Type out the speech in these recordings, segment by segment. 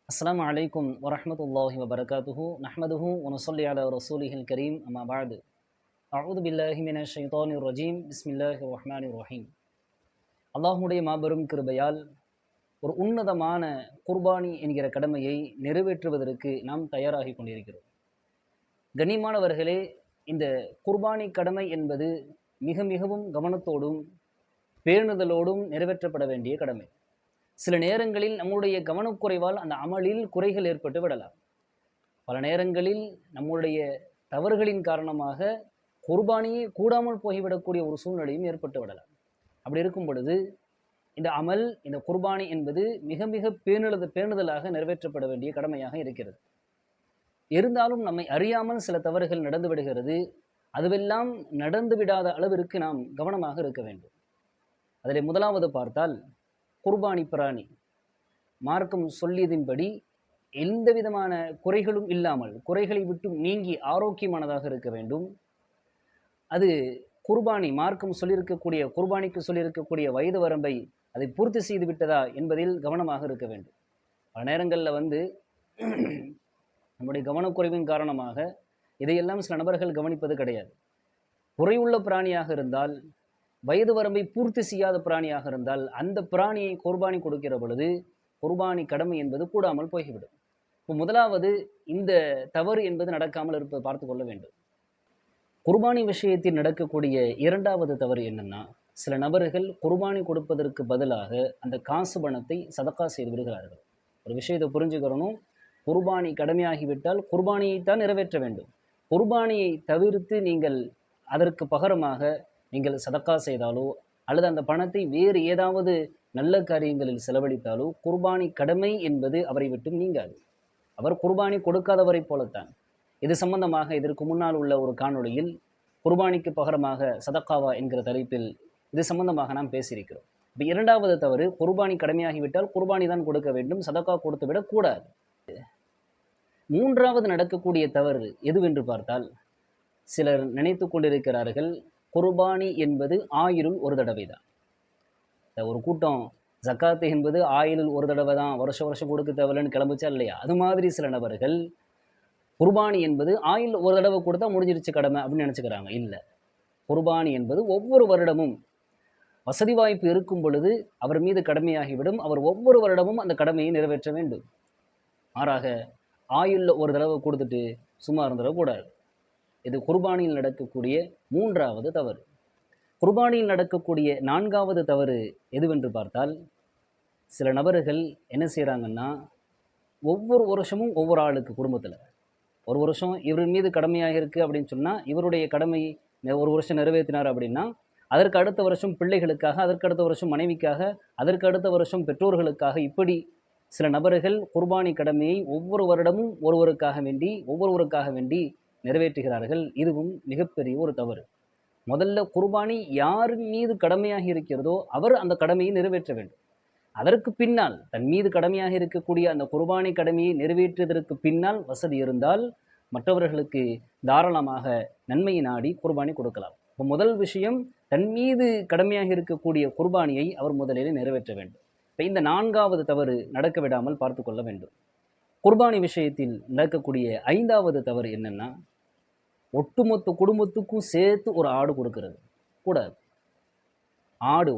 السلام عليكم ورحمة الله وبركاته نحمده ونصلي على رسوله الكريم أما بعد أعوذ بالله من الشيطان الرجيم بسم الله الرحمن الرحيم அல்லாஹ்வுடைய மாபெரும் கிருபையால் ஒரு உன்னதமான குர்பானி என்கிற கடமையை நிறைவேற்றுவதற்கு நாம் தயாராகி கொண்டிருக்கிறோம். கண்ணியமானவர்களே, இந்த குர்பானி கடமை என்பது மிக மிகவும் கவனத்தோடும் பேணுதலோடும் நிறைவேற்றப்பட வேண்டிய கடமை. சில நேரங்களில் நம்முடைய கவனக்குறைவால் அந்த அமலில் குறைகள் ஏற்பட்டு விடலாம். பல நேரங்களில் நம்முடைய தவறுகளின் காரணமாக குர்பானியே கூடாமல் போய்விடக்கூடிய ஒரு சூழ்நிலையும் ஏற்பட்டு விடலாம். அப்படி இருக்கும் பொழுது இந்த அமல், இந்த குர்பானி என்பது மிக மிக பேணுதலாக நிறைவேற்றப்பட வேண்டிய கடமையாக இருக்கிறது. இருந்தாலும் நம்மை அறியாமல் சில தவறுகள் நடந்து விடுகிறது. அதுவெல்லாம் நடந்து விடாத அளவிற்கு நாம் கவனமாக இருக்க வேண்டும். அதில் முதலாவது பார்த்தால், குர்பானி பிராணி மார்க்கம் சொல்லியதின்படி எந்த விதமான குறைகளும் இல்லாமல், குறைகளை விட்டு நீங்கி ஆரோக்கியமானதாக இருக்க வேண்டும். அது குர்பானி மார்க்கம் சொல்லியிருக்கக்கூடிய, குர்பானிக்கு சொல்லியிருக்கக்கூடிய வயது வரம்பை அதை பூர்த்தி செய்து விட்டதா என்பதில் கவனமாக இருக்க வேண்டும். பல நேரங்களில் நம்முடைய கவனக்குறைவின் காரணமாக இதையெல்லாம் சில நபர்கள் கவனிப்பது கிடையாது. குறையுள்ள பிராணியாக இருந்தால், வயது வரம்பை பூர்த்தி செய்யாத பிராணியாக இருந்தால், அந்த பிராணியை குர்பானி கொடுக்கிற பொழுது குர்பானி கடமை என்பது கூடாமல் போய்விடும். இப்போ முதலாவது இந்த தவறு என்பது நடக்காமல் இருப்பதை பார்த்து கொள்ள வேண்டும். குர்பானி விஷயத்தில் நடக்கக்கூடிய இரண்டாவது தவறு என்னன்னா, சில நபர்கள் குர்பானி கொடுப்பதற்கு பதிலாக அந்த காசு பணத்தை சதக்கா செய்து விடுகிறார்கள். ஒரு விஷயத்தை புரிஞ்சுக்கிறணும், குர்பானி கடமையாகிவிட்டால் குர்பானியைத்தான் நிறைவேற்ற வேண்டும். குர்பானியை தவிர்த்து நீங்கள் அதற்கு பகரமாக நீங்கள் சதக்கா செய்தாலோ அல்லது அந்த பணத்தை வேறு ஏதாவது நல்ல காரியங்களில் செலவழித்தாலோ குர்பானி கடமை என்பது அவரை விட்டும் நீங்காது. அவர் குர்பானி கொடுக்காதவரை போலத்தான். இது சம்பந்தமாக இதற்கு முன்னால் உள்ள ஒரு காணொளியில் குர்பானிக்கு பகரமாக சதக்காவா என்கிற தலைப்பில் இது சம்பந்தமாக நாம் பேசியிருக்கிறோம். இப்போ இரண்டாவது தவறு, குர்பானி கடமையாகிவிட்டால் குர்பானி தான் கொடுக்க வேண்டும், சதக்கா கொடுத்து விடக்கூடாது. மூன்றாவது நடக்கக்கூடிய தவறு எதுவென்று பார்த்தால், சிலர் நினைத்து கொண்டிருக்கிறார்கள் குர்பானி என்பது ஆயுளில் ஒரு தடவை தான். ஒரு கூட்டம் ஜக்காத்து என்பது ஆயுளில் ஒரு தடவை தான், வருஷம் வருஷம் கொடுக்க தேவையில்லைன்னு கிளம்பிச்சா இல்லையா, அது மாதிரி சில நபர்கள் குர்பானி என்பது ஆயுள் ஒரு தடவை கொடுத்தா முடிஞ்சிருச்சு கடமை அப்படின்னு நினச்சிக்கிறாங்க. இல்லை, குர்பானி என்பது ஒவ்வொரு வருடமும் வசதி வாய்ப்பு இருக்கும் பொழுது அவர் மீது கடமையாகிவிடும். அவர் ஒவ்வொரு வருடமும் அந்த கடமையை நிறைவேற்ற வேண்டும். மாறாக ஆயுள்ல ஒரு தடவை கொடுத்துட்டு சும்மா இருந்துடக்கூடாது. இது குர்பானியில் நடக்கக்கூடிய மூன்றாவது தவறு. குர்பானியில் நடக்கக்கூடிய நான்காவது தவறு எதுவென்று பார்த்தால், சில நபர்கள் என்ன செய்கிறாங்கன்னா, ஒவ்வொரு வருஷமும் ஒவ்வொரு ஆளுக்கு குடும்பத்தில் ஒரு வருஷம் இவர் மீது கடமையாக இருக்குது அப்படின்னு சொன்னால், இவருடைய கடமை ஒரு வருஷம் நிறைவேற்றினார் அப்படின்னா, அதற்கு அடுத்த வருஷம் பிள்ளைகளுக்காக, அதற்கு அடுத்த வருஷம் மனைவிக்காக, அதற்கு அடுத்த வருஷம் பெற்றோர்களுக்காக, இப்படி சில நபர்கள் குர்பானி கடமையை ஒவ்வொரு வருடமும் ஒவ்வொருவருக்காக வேண்டி நிறைவேற்றுகிறார்கள். இதுவும் மிகப்பெரிய ஒரு தவறு. முதல்ல குர்பானி யார் மீது கடமையாக இருக்கிறதோ அவர் அந்த கடமையை நிறைவேற்ற வேண்டும். அதற்கு பின்னால் தன் மீது கடமையாக இருக்கக்கூடிய அந்த குர்பானி கடமையை நிறைவேற்றுவதற்கு பின்னால் வசதி இருந்தால் மற்றவர்களுக்கு தாராளமாக நன்மையை நாடி குர்பானி கொடுக்கலாம். இப்போ முதல் விஷயம், தன் மீது கடமையாக இருக்கக்கூடிய குர்பானியை அவர் முதலில் நிறைவேற்ற வேண்டும். இப்போ இந்த நான்காவது தவறு நடக்க விடாமல் பார்த்து கொள்ள வேண்டும். குர்பானி விஷயத்தில் நடக்கக்கூடிய ஐந்தாவது தவறு என்னன்னா, ஒட்டுமொத்த குடும்பத்துக்கும் சேர்த்து ஒரு ஆடு கொடுக்கிறது கூடாது.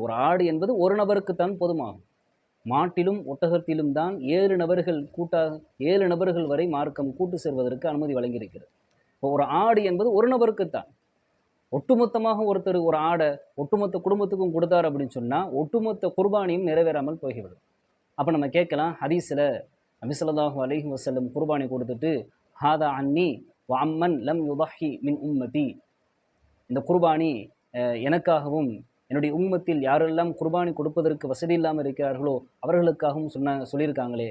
ஒரு ஆடு என்பது ஒரு நபருக்குத்தான் பொதுமாகும். மாட்டிலும் ஒட்டகத்திலும் தான் 7 நபர்கள் வரை மார்க்கம் கூட்டு சேர்வதற்கு அனுமதி வழங்கியிருக்கிறது. இப்போ ஒரு ஆடு என்பது ஒரு நபருக்குத்தான். ஒட்டுமொத்தமாக ஒருத்தர் ஒரு ஆடை ஒட்டுமொத்த குடும்பத்துக்கும் கொடுத்தார் அப்படின்னு சொன்னால் ஒட்டுமொத்த குர்பானியும் நிறைவேறாமல் போய்விடும். அப்போ நம்ம கேட்கலாம், ஹதீஸில் நபி ஸல்லல்லாஹு அலைஹி வஸல்லம் குர்பானி கொடுத்துட்டு ஹாதா அன்னி வ அம்மன் லம் யுதஹி மின் உம்மதி, இந்த குர்பானி எனக்காகவும் என்னுடைய உம்மத்தில் யாரெல்லாம் குர்பானி கொடுப்பதற்கு வசதி இல்லாமல் இருக்கிறார்களோ அவர்களுக்காகவும் சொல்லியிருக்காங்களே,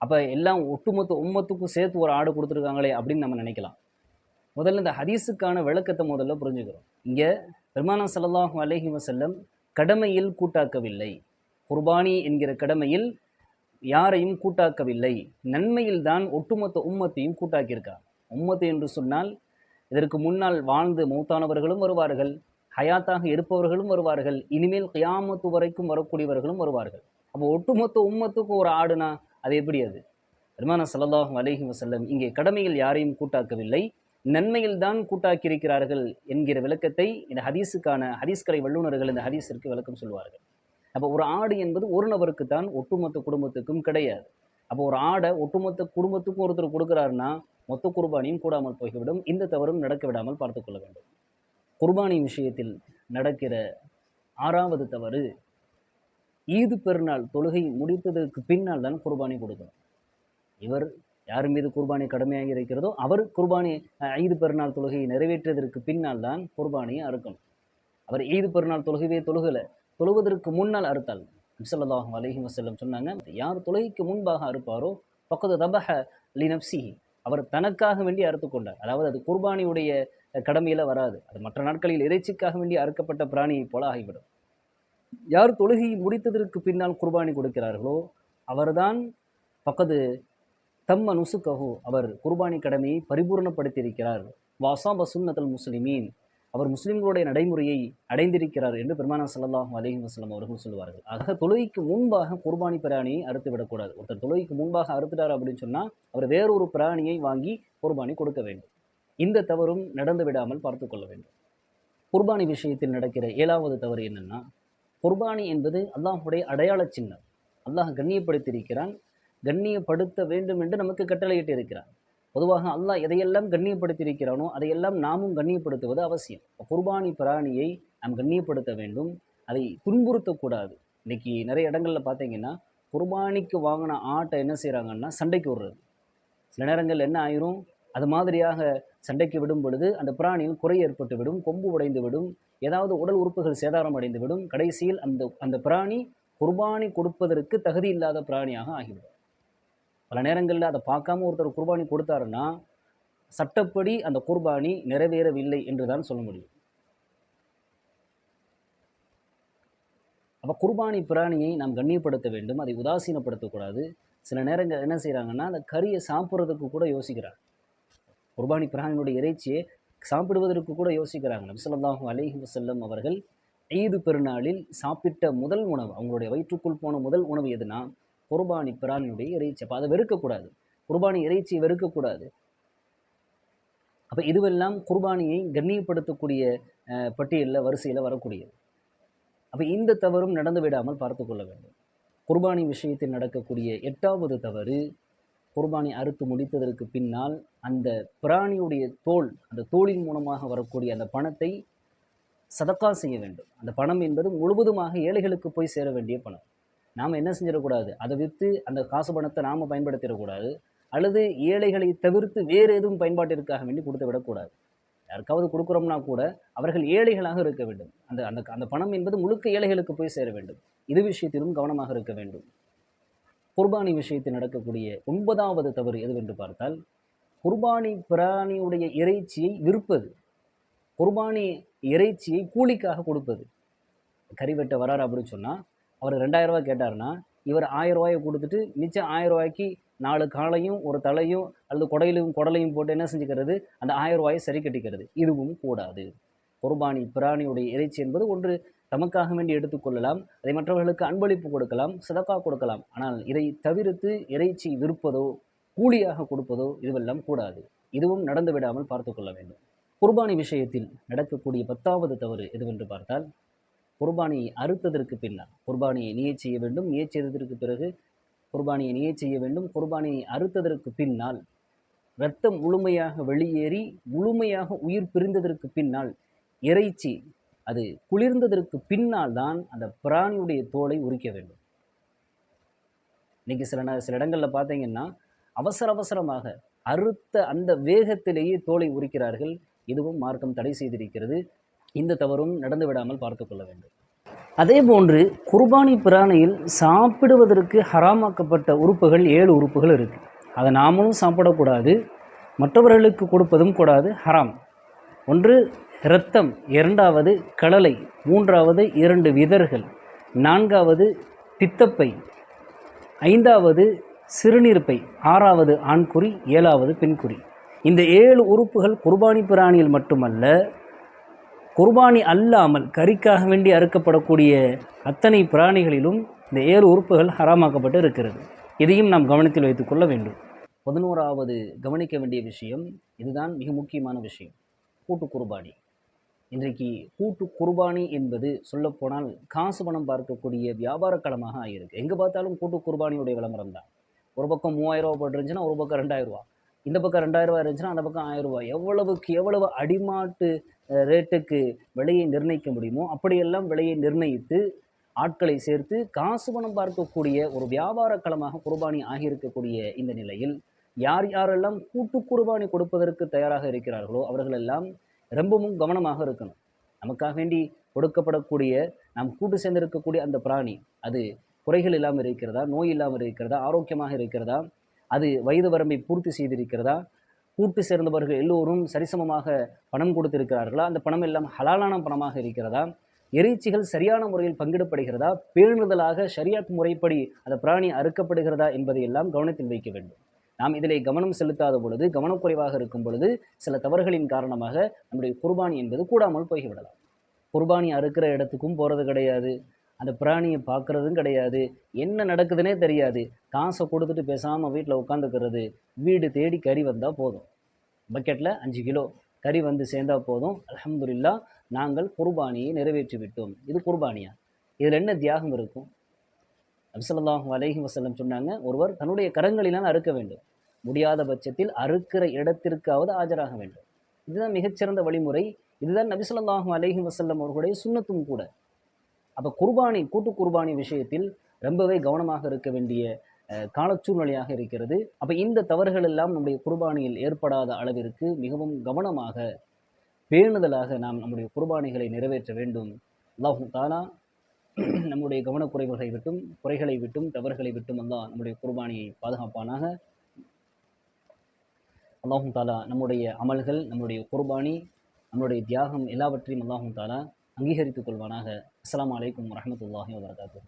அப்போ எல்லாம் ஒட்டுமொத்த உம்மத்துக்கும் சேர்த்து ஒரு ஆடு கொடுத்துருக்காங்களே அப்படின்னு நம்ம நினைக்கலாம். முதல்ல இந்த ஹதீஸுக்கான விளக்கத்தை முதல்ல புரிஞ்சுக்கிறோம். இங்கே பெருமானார் ஸல்லல்லாஹு அலைஹி வஸல்லம் கடமையில் கூட்டாக்கவில்லை. குர்பானி என்கிற கடமையில் யாரையும் கூட்டாக்கவில்லை. நன்மையில் தான் ஒட்டுமொத்த உம்மத்தையும் கூட்டாக்கியிருக்காங்க. உம்மத்து என்று சொன்னால் இதற்கு முன்னால் வாழ்ந்து மௌத்தானவர்களும் வருவார்கள், ஹயாத்தாக இருப்பவர்களும் வருவார்கள், இனிமேல் கியாமத்து வரைக்கும் வரக்கூடியவர்களும் வருவார்கள். அப்போ ஒட்டுமொத்த உம்மத்துக்கு ஒரு ஆடுனா அது எப்படி? அது பெருமானா ஸல்லல்லாஹு அலைஹி வஸல்லம் இங்கே கடமையில் யாரையும் கூட்டாக்கவில்லை, நன்மையில் தான் கூட்டாக்கி இருக்கிறார்கள் என்கிற விளக்கத்தை இந்த ஹதீஸ்கலை வல்லுநர்கள் இந்த ஹதீஸிற்கு விளக்கம் சொல்வார்கள். அப்போ ஒரு ஆடு என்பது ஒரு நபருக்கு தான், ஒட்டுமொத்த குடும்பத்துக்கும் கிடையாது. அப்போ ஒரு ஆடை ஒட்டுமொத்த குடும்பத்துக்கும் ஒருத்தர் கொடுக்குறாருன்னா மொத்த குர்பானியும் கூடாமல் போய்விடும். இந்த தவறும் நடக்க விடாமல் பார்த்து கொள்ள வேண்டும். குர்பானி விஷயத்தில் நடக்கிற 6வது தவறு, ஈது பெருநாள் தொழுகை முடித்ததற்கு பின்னால் தான் குர்பானி கொடுக்கணும். இவர் யார் மீது குர்பானி கடமையாகி இருக்கிறதோ அவர் குர்பானி ஈது பெருநாள் தொழுகையை நிறைவேற்றியதற்கு பின்னால் தான் குர்பானியை அறுக்கணும். அவர் ஈது பெருநாள் தொழுகையே தொழுவதற்கு முன்னால் அறுத்தால் ஸல்லல்லாஹு அலைஹி வஸல்லம் சொன்னாங்க, யார் தொழுகைக்கு முன்பாக அறுப்பாரோ ஃபக்கத் தபஹ லினஃப்ஸிஹி, அவர் தனக்காக வேண்டி அறுத்து கொண்டார். அதாவது அது குர்பானியுடைய கடமையில் வராது, அது மற்ற நாட்களில் இறைச்சிக்காக வேண்டி அறுக்கப்பட்ட பிராணியைப் போல ஆகிவிடும். யார் தொழுகையை முடித்ததற்கு பின்னால் குர்பானி கொடுக்கிறார்களோ அவர்தான் ஃபக்கது தம்ம நுசுக்கஹு, அவர் குர்பானி கடமையை பரிபூர்ணப்படுத்தியிருக்கிறார். வாசாப சுன்னத்தல் முஸ்லிமீன், அவர் முஸ்லிம்களுடைய நடைமுறையை அடைந்திருக்கிறார் என்று பெருமானார் ஸல்லல்லாஹு அலைஹி வஸல்லம் அவர்கள் சொல்வார்கள். ஆக தொழுகைக்கு முன்பாக குர்பானி பிராணியை அறுத்து விடக்கூடாது. ஒருத்தர் தொழுகைக்கு முன்பாக அறுத்துட்டார் அப்படின்னு சொன்னால் அவர் வேறொரு பிராணியை வாங்கி குர்பானி கொடுக்க வேண்டும். இந்த தவறும் நடந்து விடாமல் பார்த்து கொள்ள வேண்டும். குர்பானி விஷயத்தில் நடக்கிற 7வது தவறு என்னென்னா, குர்பானி என்பது அல்லாஹுடைய அடையாள சின்னம். அல்லாஹ் கண்ணியப்படுத்தியிருக்கிறான், கண்ணியப்படுத்த வேண்டும் என்று நமக்கு கட்டளையிட்டு இருக்கிறான். பொதுவாக அல்லாஹ் எதையெல்லாம் கண்ணியப்படுத்தியிருக்கிறானோ அதையெல்லாம் நாமும் கண்ணியப்படுத்துவது அவசியம். குர்பானி பிராணியை நாம் கண்ணியப்படுத்த வேண்டும், அதை துன்புறுத்தக்கூடாது. இன்றைக்கி நிறைய இடங்களில் பார்த்தீங்கன்னா குர்பானிக்கு வாங்கின ஆட்டை என்ன செய்கிறாங்கன்னா சண்டைக்கு விடுறது. சில நேரங்கள் என்ன ஆயிரும், அது மாதிரியாக சண்டைக்கு விடும் பொழுது அந்த பிராணியில் குறை ஏற்பட்டு விடும், கொம்பு உடைந்து விடும், ஏதாவது உடல் உறுப்புகள் சேதாரம் அடைந்து விடும். கடைசியில் அந்த பிராணி குர்பானி கொடுப்பதற்கு தகுதி இல்லாத பிராணியாக ஆகிவிடும். பல நேரங்களில் அதை பார்க்காம ஒருத்தர் குர்பானி கொடுத்தாருன்னா சட்டப்படி அந்த குர்பானி நிறைவேறவில்லை என்று தான் சொல்ல முடியும். அப்போ குர்பானி பிராணியை நாம் கண்ணியப்படுத்த வேண்டும், அதை உதாசீனப்படுத்தக்கூடாது. சில நேரங்கள் என்ன செய்கிறாங்கன்னா அந்த கறியை சாப்பிட்றதுக்கு கூட யோசிக்கிறாங்க. குர்பானி பிராணியினுடைய இறைச்சியை சாப்பிடுவதற்கு கூட யோசிக்கிறாங்க. நபி ஸல்லல்லாஹு அலைஹி வஸல்லம் அவர்கள் ஈது பெருநாளில் சாப்பிட்ட முதல் உணவு, அவங்களுடைய வயிற்றுக்குள் போன முதல் உணவு எதுனா குர்பானி பிராணியுடைய இறைச்சி. அப்போ அதை வெறுக்கக்கூடாது, குர்பானி இறைச்சியை வெறுக்கக்கூடாது. அப்போ இதுவெல்லாம் குர்பானியை கண்ணியப்படுத்தக்கூடிய பட்டியலில் வரிசையில் வரக்கூடியது. அப்போ இந்த தவறும் நடந்து விடாமல் பார்த்து கொள்ள வேண்டும். குர்பானி விஷயத்தில் நடக்கக்கூடிய 8வது தவறு, குர்பானி அறுத்து முடித்ததற்கு பின்னால் அந்த பிராணியுடைய தோல், அந்த தோலின் மூலமாக வரக்கூடிய அந்த பணத்தை சதக்கா செய்ய வேண்டும். அந்த பணம் என்பது முழுவதுமாக ஏழைகளுக்கு போய் சேர வேண்டிய பணம். நாம் என்ன செஞ்சிடக்கூடாது, அதை விற்று அந்த காசு பணத்தை நாம் பயன்படுத்திடக்கூடாது, அல்லது ஏழைகளை தவிர்த்து வேறு எதுவும் பயன்பாட்டிற்காக வேண்டி கொடுத்து விடக்கூடாது. யாருக்காவது கொடுக்குறோம்னா கூட அவர்கள் ஏழைகளாக இருக்க வேண்டும். அந்த அந்த அந்த பணம் என்பது முழுக்க ஏழைகளுக்கு போய் சேர வேண்டும். இது விஷயத்திலும் கவனமாக இருக்க வேண்டும். குர்பானி விஷயத்தில் நடக்கக்கூடிய 9வது தவறு எதுவென்று பார்த்தால், குர்பானி பிராணியுடைய இறைச்சியை விற்பது, குர்பானி இறைச்சியை கூலிக்காக கொடுப்பது. கறி வெட்ட வராரு அப்படின்னு சொன்னால் அவர் 2000 ரூபா கேட்டார்னா இவர் 1000 ரூபாயை கொடுத்துட்டு மிச்சம் 1000 ரூபாய்க்கு 4 காலையும் ஒரு தலையும் அல்லது குடலையும் போட்டு என்ன செஞ்சுக்கிறது, அந்த 1000 ரூபாயை சரி கட்டிக்கிறது. இதுவும் கூடாது. குர்பானி பிராணியுடைய இறைச்சி என்பது ஒன்று தமக்காக வேண்டி எடுத்துக்கொள்ளலாம், அதை மற்றவர்களுக்கு அன்பளிப்பு கொடுக்கலாம், சதக்கா கொடுக்கலாம். ஆனால் இதை தவிர்த்து இறைச்சி விற்பதோ கூலியாக கொடுப்பதோ இதுவெல்லாம் கூடாது. இதுவும் நடந்து விடாமல் பார்த்து கொள்ள வேண்டும். குர்பானி விஷயத்தில் நடக்கக்கூடிய 10வது தவறு எதுவென்று பார்த்தால், குர்பானியை அறுத்ததற்கு பின்னால் குர்பானியை நியத் செய்ய வேண்டும், நியத் செய்ததற்கு பிறகு குர்பானியை நியத் செய்ய வேண்டும். குர்பானியை அறுத்ததற்கு பின்னால் இரத்தம் முழுமையாக வெளியேறி முழுமையாக உயிர் பிரிந்ததற்கு பின்னால் இறைச்சி அது குளிர்ந்ததற்கு பின்னால் தான் அந்த பிராணியுடைய தோலை உரிக்க வேண்டும். இன்றைக்கி சில இடங்களில் பார்த்தீங்கன்னா அவசரமாக அறுத்த அந்த வேகத்திலேயே தோலை உரிக்கிறார்கள். இதுவும் மார்க்கம் தடை செய்திருக்கிறது. இந்த தவறும் நடந்து விடாமல் பார்த்து கொள்ள வேண்டும். அதே போன்று குர்பானி பிராணியில் சாப்பிடுவதற்கு ஹராமாக்கப்பட்ட உறுப்புகள் 7 உறுப்புகள் இருக்குது. அதை நாமளும் சாப்பிடக்கூடாது, மற்றவர்களுக்கு கொடுப்பதும் கூடாது, ஹராம். ஒன்று இரத்தம், 2வது கடலை, 3வது 2 விதர்கள், 4வது பித்தப்பை, 5வது சிறுநீர்ப்பை, 6வது ஆண்குறி, 7வது பெண்குறி. இந்த 7 உறுப்புகள் குர்பானி பிராணியில் மட்டுமல்ல, குர்பானி அல்லாமல் கறிக்காக வேண்டி அறுக்கப்படக்கூடிய அத்தனை பிராணிகளிலும் இந்த 7 உறுப்புகள் ஹராமாக்கப்பட்டு இருக்கிறது. இதையும் நாம் கவனத்தில் வைத்துக்கொள்ள வேண்டும். 11வது கவனிக்க வேண்டிய விஷயம், இதுதான் மிக முக்கியமான விஷயம், கூட்டு குர்பானி. இன்றைக்கு கூட்டு குர்பானி என்பது சொல்லப்போனால் காசு பணம் பார்க்கக்கூடிய வியாபார களமாக ஆகியிருக்கு. எங்கே பார்த்தாலும் கூட்டு குர்பானியுடைய விளம்பரம் தான். ஒரு பக்கம் 3000 ரூபா போட்டுருந்துச்சுன்னா ஒரு பக்கம் 2000 ரூபா, இந்த பக்கம் 2000 ரூபா இருந்துச்சுன்னா அந்த பக்கம் 1000 ரூபா. எவ்வளவுக்கு எவ்வளவு அடிமாட்டு ரேட்டுக்கு விலையை நிர்ணயிக்க முடியுமோ அப்படியெல்லாம் விலையை நிர்ணயித்து ஆட்களை சேர்த்து காசு பணம் பார்க்கக்கூடிய ஒரு வியாபார களமாக குர்பானி ஆகியிருக்கக்கூடிய இந்த நிலையில் யார் யாரெல்லாம் கூட்டு குர்பானி கொடுப்பதற்கு தயாராக இருக்கிறார்களோ அவர்களெல்லாம் ரொம்பவும் கவனமாக இருக்கணும். நமக்காக வேண்டி கொடுக்கப்படக்கூடிய நாம் கூட்டு சேர்ந்திருக்கக்கூடிய அந்த பிராணி அது குறைகள் இல்லாமல் இருக்கிறதா, நோய் இல்லாமல் இருக்கிறதா, ஆரோக்கியமாக இருக்கிறதா, அது வயது வரம்பை பூர்த்தி செய்திருக்கிறதா, கூட்டு சேர்ந்தவர்கள் எல்லோரும் சரிசமமாக பணம் கொடுத்திருக்கிறார்களா, அந்த பணம் எல்லாம் ஹலாலான பணமாக இருக்கிறதா, இறைச்சிகள் சரியான முறையில் பங்கிடப்படுகிறதா, பேணுதலாக ஷரியாத் முறைப்படி அந்த பிராணி அறுக்கப்படுகிறதா என்பதையெல்லாம் கவனத்தில் வைக்க வேண்டும். நாம் இதிலே கவனம் செலுத்தாத பொழுது, கவனக்குறைவாக இருக்கும் பொழுது சில தவறுகளின் காரணமாக நம்முடைய குர்பானி என்பது கூடாமல் போய்விடலாம். குர்பானி அறுக்கிற இடத்துக்கும் போகிறது கிடையாது, அந்த பிராணியை பார்க்குறதும் கிடையாது, என்ன நடக்குதுன்னே தெரியாது. காசை கொடுத்துட்டு பேசாமல் வீட்டில் உட்காந்துக்கிறது. வீடு தேடி கறி வந்தால் போதும், பக்கெட்டில் 5 கிலோ கறி வந்து சேர்ந்தால் போதும், அல்ஹம்துலில்லாஹ் நாங்கள் குர்பானியை நிறைவேற்றி விட்டோம். இது குர்பானியா? இதில் என்ன தியாகம் இருக்கும்? நபி ஸல்லல்லாஹு அலைஹி வஸல்லம் சொன்னாங்க, ஒருவர் தன்னுடைய கரங்களினால் அறுக்க வேண்டும், முடியாத பட்சத்தில் அறுக்கிற இடத்திற்காவது ஆஜராக வேண்டும். இதுதான் மிகச்சிறந்த வழிமுறை. இதுதான் நபி ஸல்லல்லாஹு அலைஹி வஸல்லம் அவர்களுடைய சுன்னத்தும் கூட. அப்போ குர்பானி, கூட்டு குர்பானி விஷயத்தில் ரொம்பவே கவனமாக இருக்க வேண்டிய காலச்சூழ்நிலையாக இருக்கிறது. அப்போ இந்த தவறுகள் எல்லாம் நம்முடைய குர்பானியில் ஏற்படாத அளவிற்கு மிகவும் கவனமாக, பேணுதலாக நாம் நம்முடைய குர்பானிகளை நிறைவேற்ற வேண்டும். அல்லாஹு தஆலா நம்முடைய கவனக்குறைவுகளை விட்டும், குறைகளை விட்டும், தவறுகளை விட்டும் அல்லாஹ் நம்முடைய குர்பானியை பாதுகாப்பானாக. அல்லாஹு தஆலா நம்முடைய அமல்கள், நம்முடைய குர்பானி, நம்முடைய தியாகம் எல்லாவற்றையும் அல்லாஹு தஆலா அங்கீகரித்துக் கொள்வானாக. அஸ்ஸலாமு அலைக்கும் வரஹ்மத்துல்லாஹி வபரகாத்துஹு.